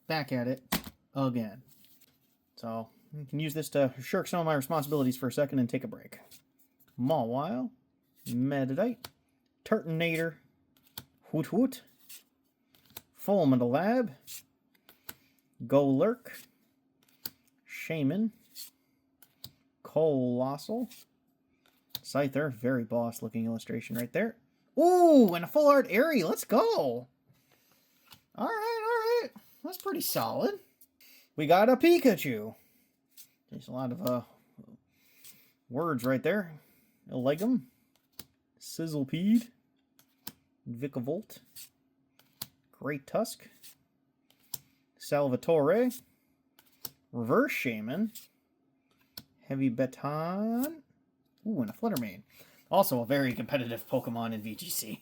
back at it again. So I can use this to shirk some of my responsibilities for a second and take a break. Mawile, Meditite, Turtonator, Hoot Hoot, Fulminate Lab, Golurk, Shaman, Colossal, Scyther, very boss looking illustration right there. Ooh, and a full art Airy, let's go! Alright, that's pretty solid. We got a Pikachu. There's a lot of words right there. Elegum, Sizzlepede, Vikavolt, Great Tusk, Salvatore, Reverse Shaman, Heavy Baton, ooh, and a Fluttermane. Also a very competitive Pokemon in VGC.